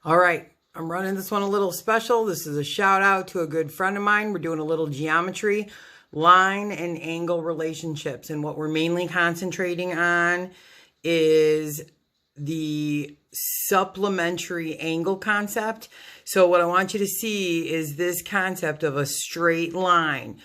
All right, I'm running this one a little special. This is a shout out to a good friend of mine. We're doing a little geometry, line and angle relationships. And what we're mainly concentrating on is the supplementary angle concept. So what I want you to see is this concept of a straight line.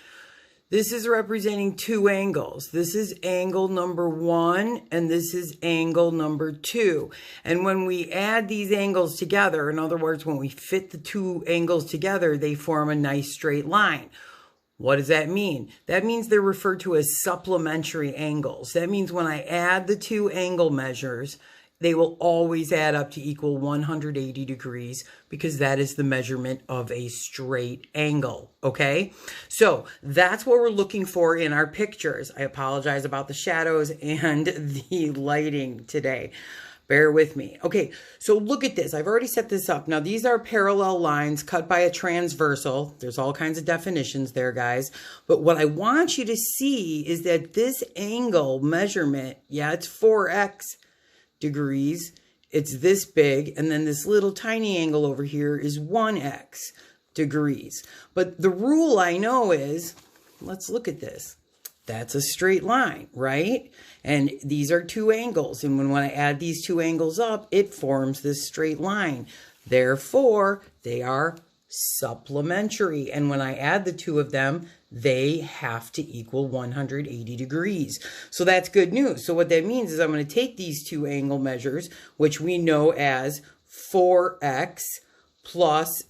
This is representing two angles. This is angle number 1 and this is angle number 2. And when we add these angles together, in other words, when we fit the two angles together, they form a nice straight line. What does that mean? That means they're referred to as supplementary angles. That means when I add the two angle measures, they will always add up to equal 180 degrees because that is the measurement of a straight angle, okay? So that's what we're looking for in our pictures. I apologize about the shadows and the lighting today. Bear with me. Okay, so look at this. I've already set this up. Now, these are parallel lines cut by a transversal. There's all kinds of definitions there, guys. But what I want you to see is that this angle measurement, yeah, it's 4x degrees, it's this big, and then this little tiny angle over here is 1x degrees. But the rule I know is, let's look at this. That's a straight line, right? And these are two angles, and when I add these two angles up, it forms this straight line. Therefore, they are supplementary, and when I add the two of them, they have to equal 180 degrees. So that's good news. So what that means is I'm going to take these two angle measures, which we know as 4x plus,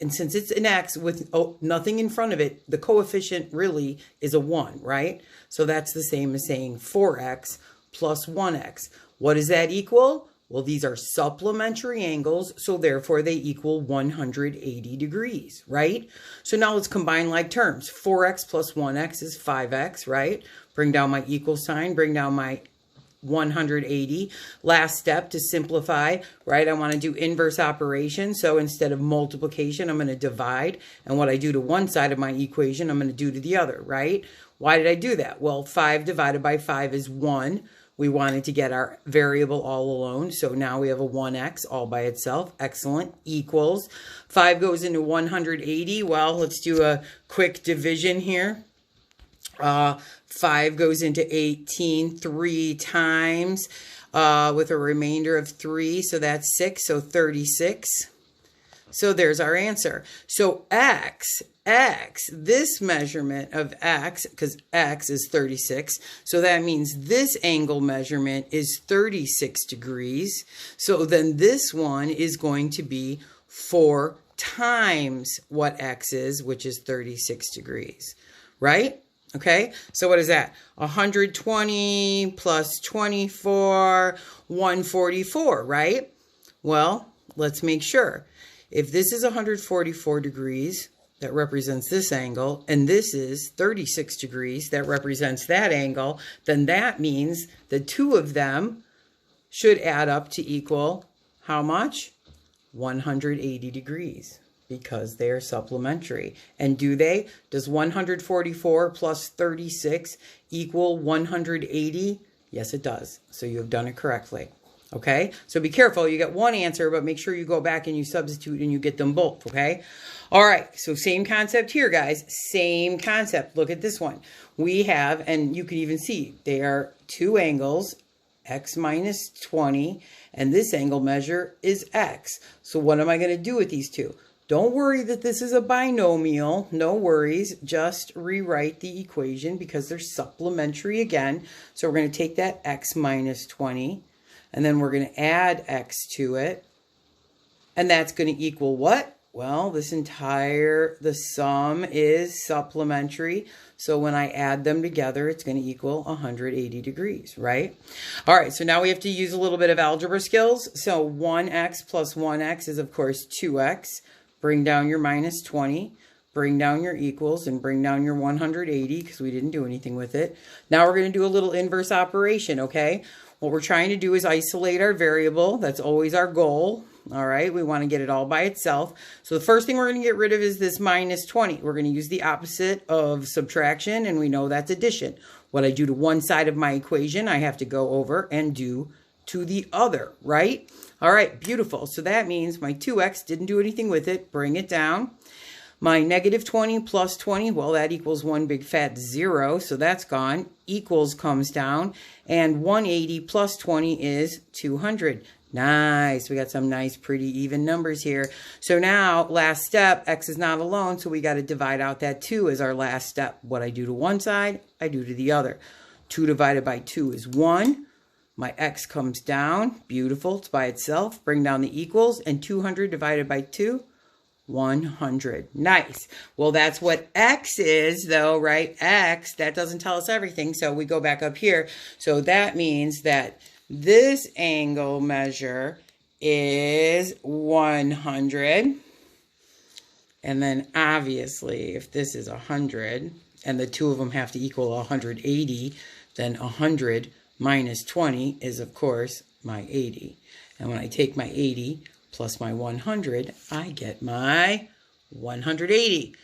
and since it's an x with nothing in front of it, the coefficient really is a 1, right? So that's the same as saying 4x plus 1x. What does that equal? Well, these are supplementary angles, so therefore they equal 180 degrees, right? So now let's combine like terms. 4x plus 1x is 5x, right? Bring down my equal sign, bring down my 180. Last step to simplify, right? I want to do inverse operation. So instead of multiplication, I'm going to divide. And what I do to one side of my equation, I'm going to do to the other, right? Why did I do that? Well, 5 divided by 5 is 1. We wanted to get our variable all alone. So now we have a 1x all by itself. Excellent. Equals. 5 goes into 180. Well, let's do a quick division here. 5 goes into 18 3 times with a remainder of 3. So that's 6. So 36. So there's our answer. So x, this measurement of x, because x is 36, so that means this angle measurement is 36 degrees. So then this one is going to be 4 times what x is, which is 36 degrees, right? Okay, so what is that? 120 plus 24, 144, right? Well, let's make sure. If this is 144 degrees, that represents this angle, and this is 36 degrees, that represents that angle, then that means the two of them should add up to equal how much? 180 degrees, because they are supplementary. And do they? Does 144 plus 36 equal 180? Yes, it does. So you have done it correctly. Okay, so be careful. You get one answer, but make sure you go back and you substitute and you get them both, okay? All right, so same concept here, guys. Same concept. Look at this one. We have, and you can even see, they are two angles, x minus 20, and this angle measure is x. So what am I going to do with these two? Don't worry that this is a binomial. No worries. Just rewrite the equation because they're supplementary again. So we're going to take that x minus 20. And then we're going to add x to it. And that's going to equal what? Well, the sum is supplementary. So when I add them together, it's going to equal 180 degrees, right? All right, so now we have to use a little bit of algebra skills. So 1x plus 1x is, of course, 2x. Bring down your minus 20. Bring down your equals and bring down your 180 because we didn't do anything with it. Now we're going to do a little inverse operation, okay? What we're trying to do is isolate our variable. That's always our goal. All right, we want to get it all by itself. So the first thing we're going to get rid of is this minus 20. We're going to use the opposite of subtraction, and we know that's addition. What I do to one side of my equation, I have to go over and do to the other, right? All right, beautiful. So that means my 2x didn't do anything with it. Bring it down. My negative 20 plus 20, well, that equals one big fat 0, so that's gone. Equals comes down, and 180 plus 20 is 200. Nice. We got some nice, pretty even numbers here. So now, last step, x is not alone, so we got to divide out that 2 as our last step. What I do to one side, I do to the other. 2 divided by 2 is 1. My x comes down. Beautiful. It's by itself. Bring down the equals, and 200 divided by 2, 100. Nice. Well, that's what x is, though, right? X, that doesn't tell us everything, so we go back up here. So that means that this angle measure is 100. And then, obviously, if this is 100, and the two of them have to equal 180, then 100 minus 20 is, of course, my 80. And when I take my 80 plus my 100, I get my 180.